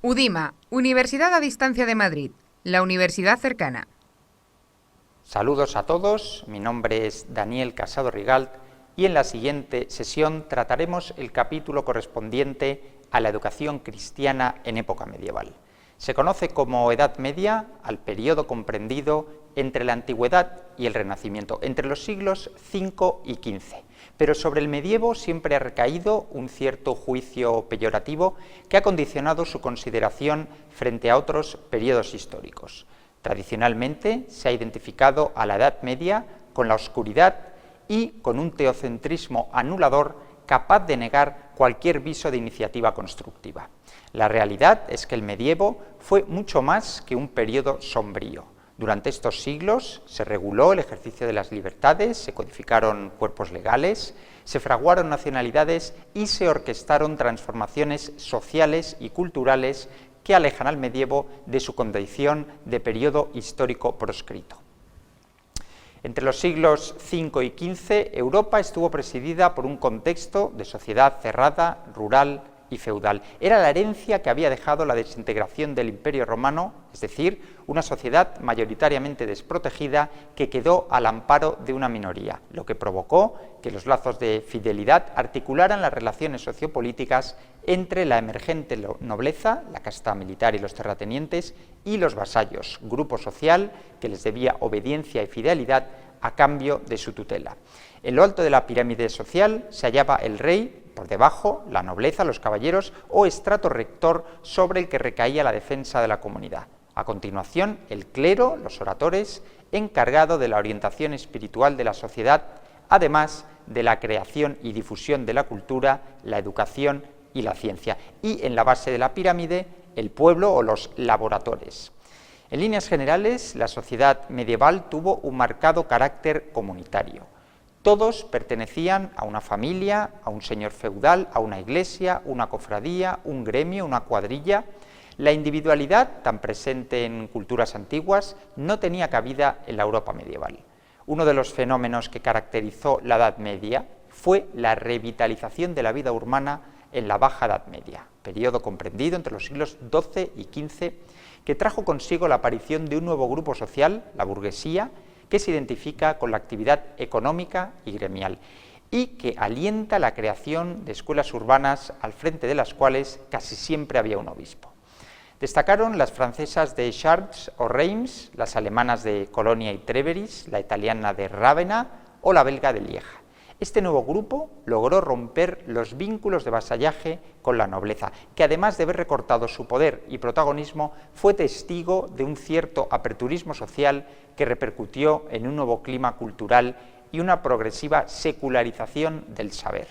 UDIMA, Universidad a Distancia de Madrid, la universidad cercana. Saludos a todos, mi nombre es Daniel Casado Rigalt y en la siguiente sesión trataremos el capítulo correspondiente a la educación cristiana en época medieval. Se conoce como Edad Media al periodo comprendido entre la Antigüedad y el Renacimiento, entre los siglos V y XV. Pero sobre el medievo siempre ha recaído un cierto juicio peyorativo que ha condicionado su consideración frente a otros periodos históricos. Tradicionalmente se ha identificado a la Edad Media con la oscuridad y con un teocentrismo anulador capaz de negar cualquier viso de iniciativa constructiva. La realidad es que el medievo fue mucho más que un periodo sombrío. Durante estos siglos se reguló el ejercicio de las libertades, se codificaron cuerpos legales, se fraguaron nacionalidades y se orquestaron transformaciones sociales y culturales que alejan al medievo de su condición de periodo histórico proscrito. Entre los siglos V y XV, Europa estuvo presidida por un contexto de sociedad cerrada, rural y feudal. Era la herencia que había dejado la desintegración del Imperio Romano, es decir, una sociedad mayoritariamente desprotegida que quedó al amparo de una minoría, lo que provocó que los lazos de fidelidad articularan las relaciones sociopolíticas entre la emergente nobleza, la casta militar y los terratenientes, y los vasallos, grupo social que les debía obediencia y fidelidad a cambio de su tutela. En lo alto de la pirámide social se hallaba el rey, por debajo la nobleza, los caballeros o estrato rector sobre el que recaía la defensa de la comunidad. A continuación, el clero, los oradores, encargado de la orientación espiritual de la sociedad, además de la creación y difusión de la cultura, la educación y la ciencia. Y en la base de la pirámide, el pueblo o los laboratores. En líneas generales, la sociedad medieval tuvo un marcado carácter comunitario. Todos pertenecían a una familia, a un señor feudal, a una iglesia, una cofradía, un gremio, una cuadrilla. La individualidad, tan presente en culturas antiguas, no tenía cabida en la Europa medieval. Uno de los fenómenos que caracterizó la Edad Media fue la revitalización de la vida urbana en la Baja Edad Media, periodo comprendido entre los siglos XII y XV, que trajo consigo la aparición de un nuevo grupo social, la burguesía, que se identifica con la actividad económica y gremial y que alienta la creación de escuelas urbanas al frente de las cuales casi siempre había un obispo. Destacaron las francesas de Chartres o Reims, las alemanas de Colonia y Trèveris, la italiana de Rávena o la belga de Lieja. Este nuevo grupo logró romper los vínculos de vasallaje con la nobleza, que además de haber recortado su poder y protagonismo, fue testigo de un cierto aperturismo social que repercutió en un nuevo clima cultural y una progresiva secularización del saber.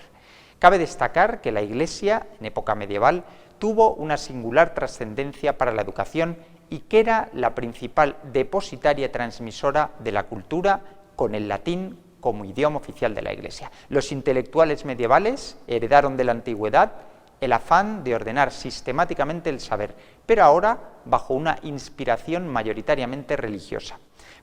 Cabe destacar que la Iglesia, en época medieval, tuvo una singular trascendencia para la educación y que era la principal depositaria transmisora de la cultura, con el latín como idioma oficial de la Iglesia. Los intelectuales medievales heredaron de la antigüedad el afán de ordenar sistemáticamente el saber, pero ahora bajo una inspiración mayoritariamente religiosa.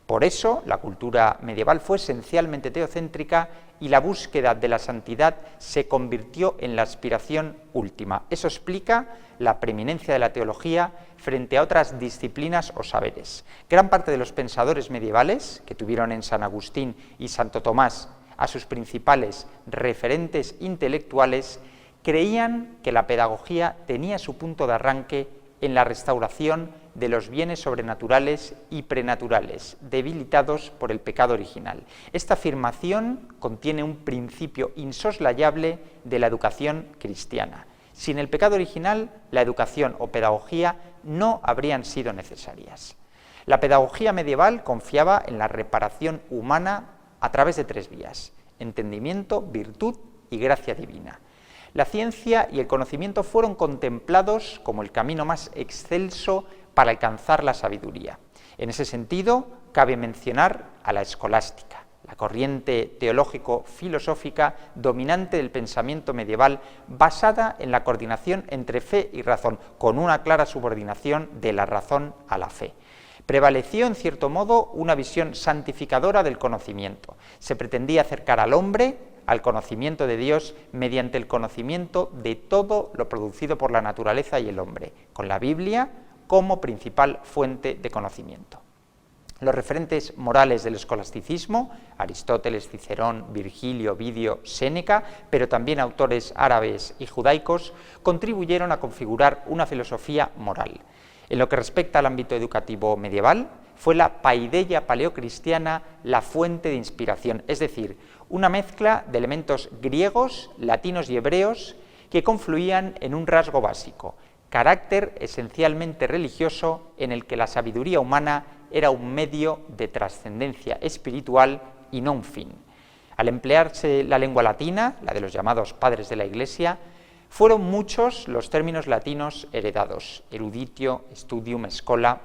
Por eso, la cultura medieval fue esencialmente teocéntrica y la búsqueda de la santidad se convirtió en la aspiración última. Eso explica la preeminencia de la teología frente a otras disciplinas o saberes. Gran parte de los pensadores medievales, que tuvieron en San Agustín y Santo Tomás a sus principales referentes intelectuales, creían que la pedagogía tenía su punto de arranque en la restauración de los bienes sobrenaturales y prenaturales, debilitados por el pecado original. Esta afirmación contiene un principio insoslayable de la educación cristiana. Sin el pecado original, la educación o pedagogía no habrían sido necesarias. La pedagogía medieval confiaba en la reparación humana a través de tres vías: entendimiento, virtud y gracia divina. La ciencia y el conocimiento fueron contemplados como el camino más excelso para alcanzar la sabiduría. En ese sentido, cabe mencionar a la escolástica, la corriente teológico-filosófica dominante del pensamiento medieval, basada en la coordinación entre fe y razón, con una clara subordinación de la razón a la fe. Prevaleció, en cierto modo, una visión santificadora del conocimiento. Se pretendía acercar al hombre al conocimiento de Dios mediante el conocimiento de todo lo producido por la naturaleza y el hombre, con la Biblia como principal fuente de conocimiento. Los referentes morales del escolasticismo, Aristóteles, Cicerón, Virgilio, Ovidio, Séneca, pero también autores árabes y judaicos, contribuyeron a configurar una filosofía moral. En lo que respecta al ámbito educativo medieval, fue la paideia paleocristiana la fuente de inspiración, es decir, una mezcla de elementos griegos, latinos y hebreos que confluían en un rasgo básico, carácter esencialmente religioso en el que la sabiduría humana era un medio de trascendencia espiritual y no un fin. Al emplearse la lengua latina, la de los llamados padres de la Iglesia, fueron muchos los términos latinos heredados, eruditio, studium, schola.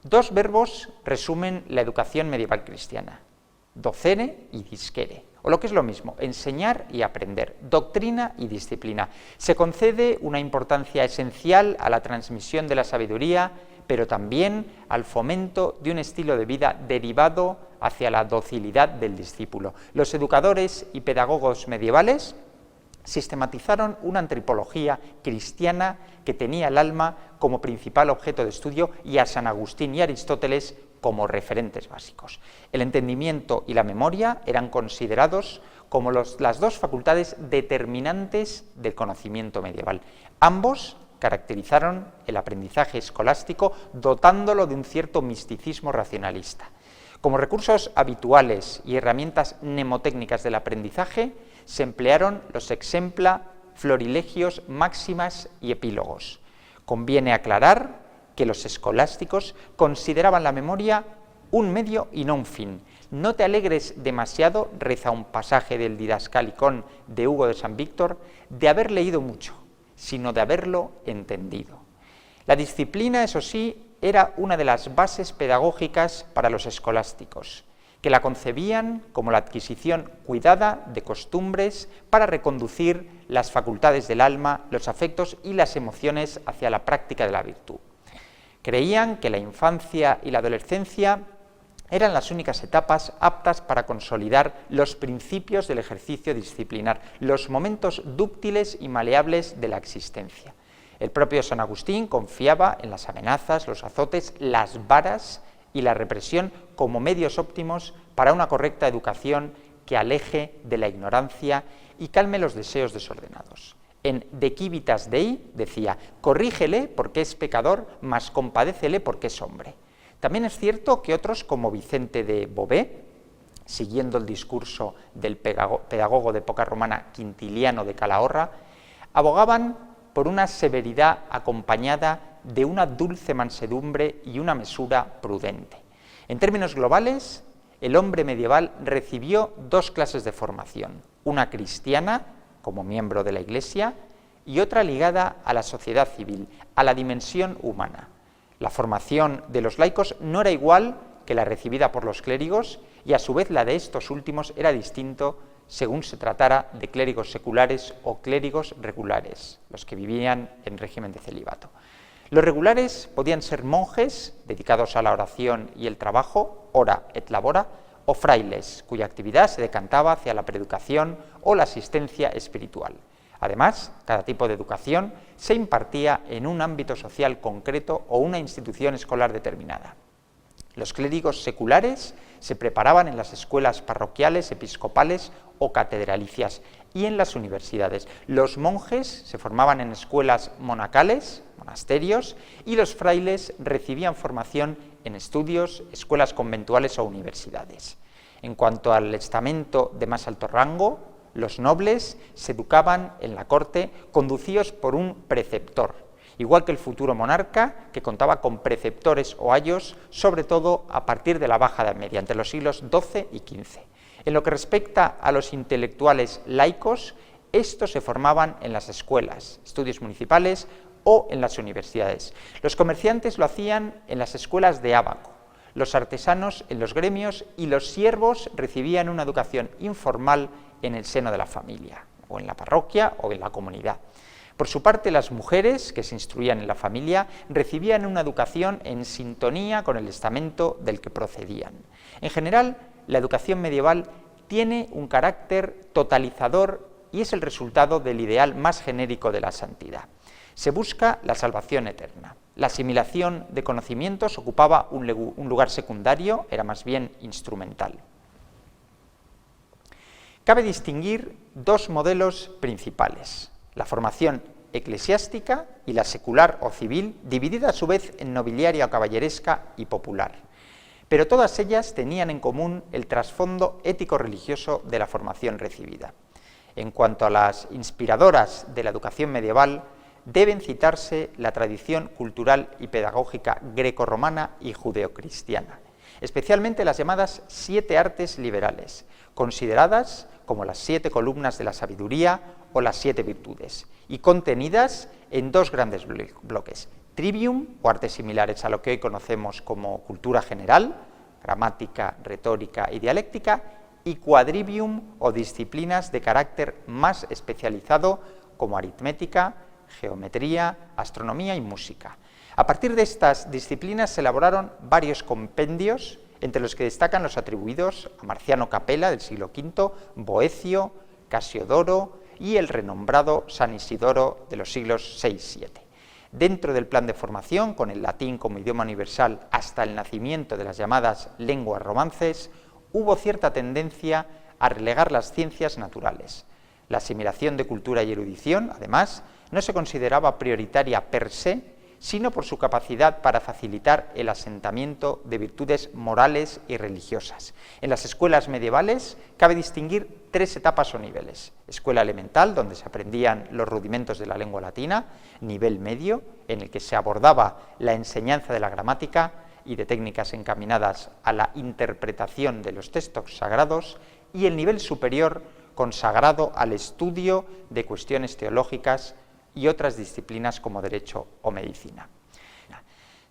Dos verbos resumen la educación medieval cristiana, docere y discere, o lo que es lo mismo, enseñar y aprender, doctrina y disciplina. Se concede una importancia esencial a la transmisión de la sabiduría, pero también al fomento de un estilo de vida derivado hacia la docilidad del discípulo. Los educadores y pedagogos medievales sistematizaron una antropología cristiana que tenía el alma como principal objeto de estudio y a San Agustín y Aristóteles como referentes básicos. El entendimiento y la memoria eran considerados como las dos facultades determinantes del conocimiento medieval. Ambos caracterizaron el aprendizaje escolástico dotándolo de un cierto misticismo racionalista. Como recursos habituales y herramientas mnemotécnicas del aprendizaje, se emplearon los exempla, florilegios, máximas y epílogos. Conviene aclarar que los escolásticos consideraban la memoria un medio y no un fin. No te alegres demasiado, reza un pasaje del Didascalicón de Hugo de San Víctor, de haber leído mucho, sino de haberlo entendido. La disciplina, eso sí, era una de las bases pedagógicas para los escolásticos, que la concebían como la adquisición cuidada de costumbres para reconducir las facultades del alma, los afectos y las emociones hacia la práctica de la virtud. Creían que la infancia y la adolescencia eran las únicas etapas aptas para consolidar los principios del ejercicio disciplinar, los momentos dúctiles y maleables de la existencia. El propio San Agustín confiaba en las amenazas, los azotes, las varas y la represión como medios óptimos para una correcta educación que aleje de la ignorancia y calme los deseos desordenados. En De Civitas Dei decía: corrígele porque es pecador, mas compadécele porque es hombre. También es cierto que otros, como Vicente de Beauvais, siguiendo el discurso del pedagogo de época romana Quintiliano de Calahorra, abogaban por una severidad acompañada de una dulce mansedumbre y una mesura prudente. En términos globales, el hombre medieval recibió dos clases de formación, una cristiana, como miembro de la Iglesia, y otra ligada a la sociedad civil, a la dimensión humana. La formación de los laicos no era igual que la recibida por los clérigos, y a su vez la de estos últimos era distinto según se tratara de clérigos seculares o clérigos regulares, los que vivían en régimen de celibato. Los regulares podían ser monjes dedicados a la oración y el trabajo, ora et labora, o frailes, cuya actividad se decantaba hacia la preeducación o la asistencia espiritual. Además, cada tipo de educación se impartía en un ámbito social concreto o una institución escolar determinada. Los clérigos seculares se preparaban en las escuelas parroquiales, episcopales o catedralicias y en las universidades. Los monjes se formaban en escuelas monacales, monasterios, y los frailes recibían formación en estudios, escuelas conventuales o universidades. En cuanto al estamento de más alto rango, los nobles se educaban en la corte conducidos por un preceptor, igual que el futuro monarca, que contaba con preceptores o ayos, sobre todo a partir de la Baja Edad Media, entre los siglos XII y XV. En lo que respecta a los intelectuales laicos, estos se formaban en las escuelas, estudios municipales o en las universidades. Los comerciantes lo hacían en las escuelas de ábaco, los artesanos en los gremios y los siervos recibían una educación informal en el seno de la familia, o en la parroquia o en la comunidad. Por su parte, las mujeres que se instruían en la familia recibían una educación en sintonía con el estamento del que procedían. En general, la educación medieval tiene un carácter totalizador y es el resultado del ideal más genérico de la santidad. Se busca la salvación eterna. La asimilación de conocimientos ocupaba un lugar secundario, era más bien instrumental. Cabe distinguir dos modelos principales: la formación eclesiástica y la secular o civil, dividida a su vez en nobiliaria o caballeresca y popular. Pero todas ellas tenían en común el trasfondo ético-religioso de la formación recibida. En cuanto a las inspiradoras de la educación medieval, deben citarse la tradición cultural y pedagógica grecorromana y judeocristiana, especialmente las llamadas 7 artes liberales, consideradas como las 7 columnas de la sabiduría o las 7 virtudes, y contenidas en 2 grandes bloques: trivium, o artes similares a lo que hoy conocemos como cultura general, gramática, retórica y dialéctica, y quadrivium, o disciplinas de carácter más especializado como aritmética, geometría, astronomía y música. A partir de estas disciplinas se elaboraron varios compendios, entre los que destacan los atribuidos a Marciano Capella del siglo V, Boecio, Casiodoro y el renombrado San Isidoro de los siglos VI y VII. Dentro del plan de formación, con el latín como idioma universal hasta el nacimiento de las llamadas lenguas romances, hubo cierta tendencia a relegar las ciencias naturales. La asimilación de cultura y erudición, además, no se consideraba prioritaria per se, sino por su capacidad para facilitar el asentamiento de virtudes morales y religiosas. En las escuelas medievales cabe distinguir 3 etapas o niveles: escuela elemental, donde se aprendían los rudimentos de la lengua latina; nivel medio, en el que se abordaba la enseñanza de la gramática y de técnicas encaminadas a la interpretación de los textos sagrados; y el nivel superior, consagrado al estudio de cuestiones teológicas y otras disciplinas como derecho o medicina.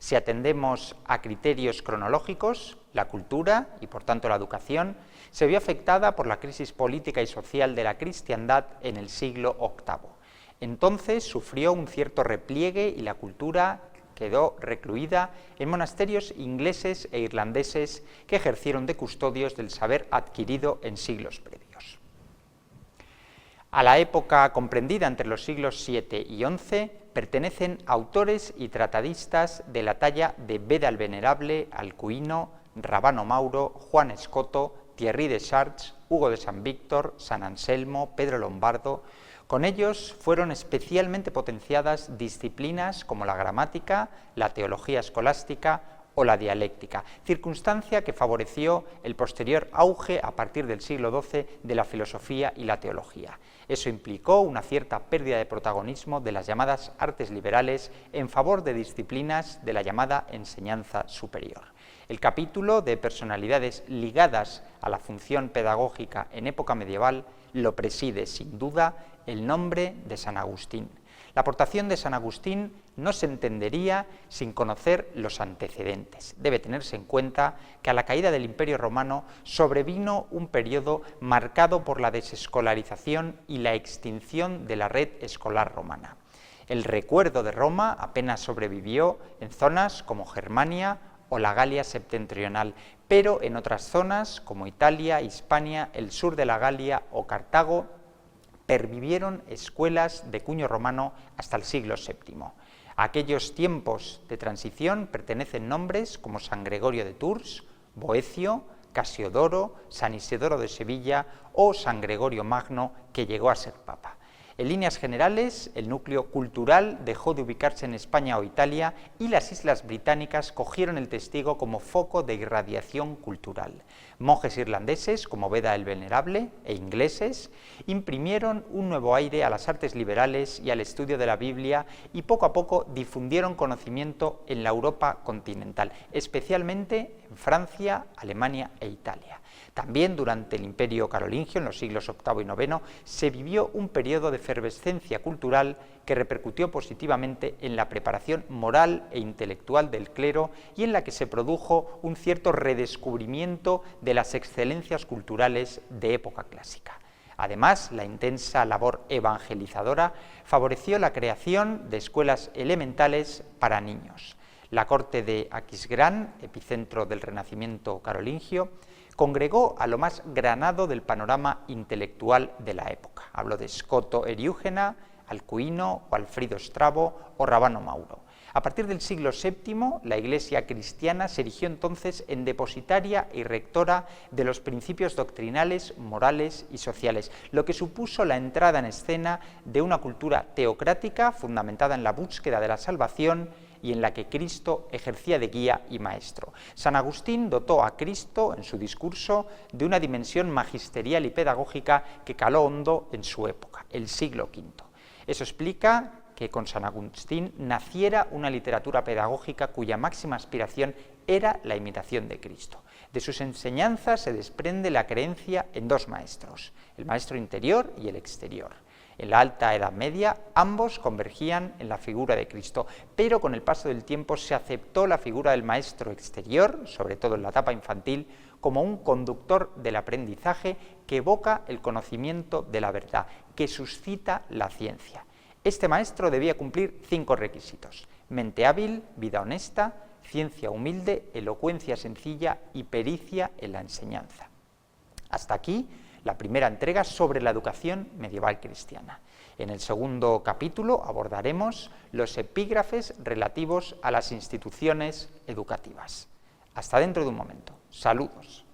Si atendemos a criterios cronológicos, la cultura, y por tanto la educación, se vio afectada por la crisis política y social de la cristiandad en el siglo VIII. Entonces sufrió un cierto repliegue y la cultura quedó recluida en monasterios ingleses e irlandeses que ejercieron de custodios del saber adquirido en siglos previos. A la época comprendida entre los siglos VII y XI pertenecen autores y tratadistas de la talla de Beda el Venerable, Alcuino, Rabano Mauro, Juan Escoto, Thierry de Chartres, Hugo de San Víctor, San Anselmo, Pedro Lombardo. Con ellos fueron especialmente potenciadas disciplinas como la gramática, la teología escolástica o la dialéctica, circunstancia que favoreció el posterior auge a partir del siglo XII de la filosofía y la teología. Eso implicó una cierta pérdida de protagonismo de las llamadas artes liberales en favor de disciplinas de la llamada enseñanza superior. El capítulo de personalidades ligadas a la función pedagógica en época medieval lo preside, sin duda, el nombre de San Agustín. La aportación de San Agustín no se entendería sin conocer los antecedentes. Debe tenerse en cuenta que a la caída del Imperio Romano sobrevino un periodo marcado por la desescolarización y la extinción de la red escolar romana. El recuerdo de Roma apenas sobrevivió en zonas como Germania o la Galia septentrional, pero en otras zonas como Italia, Hispania, el sur de la Galia o Cartago pervivieron escuelas de cuño romano hasta el siglo VII. A aquellos tiempos de transición pertenecen nombres como San Gregorio de Tours, Boecio, Casiodoro, San Isidoro de Sevilla o San Gregorio Magno, que llegó a ser papa. En líneas generales, el núcleo cultural dejó de ubicarse en España o Italia y las islas británicas cogieron el testigo como foco de irradiación cultural. Monjes irlandeses, como Beda el Venerable, e ingleses, imprimieron un nuevo aire a las artes liberales y al estudio de la Biblia y poco a poco difundieron conocimiento en la Europa continental, especialmente en Francia, Alemania e Italia. También durante el Imperio Carolingio, en los siglos VIII y IX, se vivió un periodo de efervescencia cultural que repercutió positivamente en la preparación moral e intelectual del clero y en la que se produjo un cierto redescubrimiento de las excelencias culturales de época clásica. Además, la intensa labor evangelizadora favoreció la creación de escuelas elementales para niños. La corte de Aquisgrán, epicentro del Renacimiento carolingio, Congregó a lo más granado del panorama intelectual de la época. Hablo de Scoto Eriúgena, Alcuino o Alfrido Strabo o Rabano Mauro. A partir del siglo VII, la Iglesia cristiana se erigió entonces en depositaria y rectora de los principios doctrinales, morales y sociales, lo que supuso la entrada en escena de una cultura teocrática fundamentada en la búsqueda de la salvación y en la que Cristo ejercía de guía y maestro. San Agustín dotó a Cristo, en su discurso, de una dimensión magisterial y pedagógica que caló hondo en su época, el siglo V. Eso explica que con San Agustín naciera una literatura pedagógica cuya máxima aspiración era la imitación de Cristo. De sus enseñanzas se desprende la creencia en dos maestros, el maestro interior y el exterior. En la Alta Edad Media, ambos convergían en la figura de Cristo, pero con el paso del tiempo se aceptó la figura del maestro exterior, sobre todo en la etapa infantil, como un conductor del aprendizaje que evoca el conocimiento de la verdad, que suscita la ciencia. Este maestro debía cumplir 5 requisitos: mente hábil, vida honesta, ciencia humilde, elocuencia sencilla y pericia en la enseñanza. Hasta aquí la primera entrega sobre la educación medieval cristiana. En el segundo capítulo abordaremos los epígrafes relativos a las instituciones educativas. Hasta dentro de un momento. Saludos.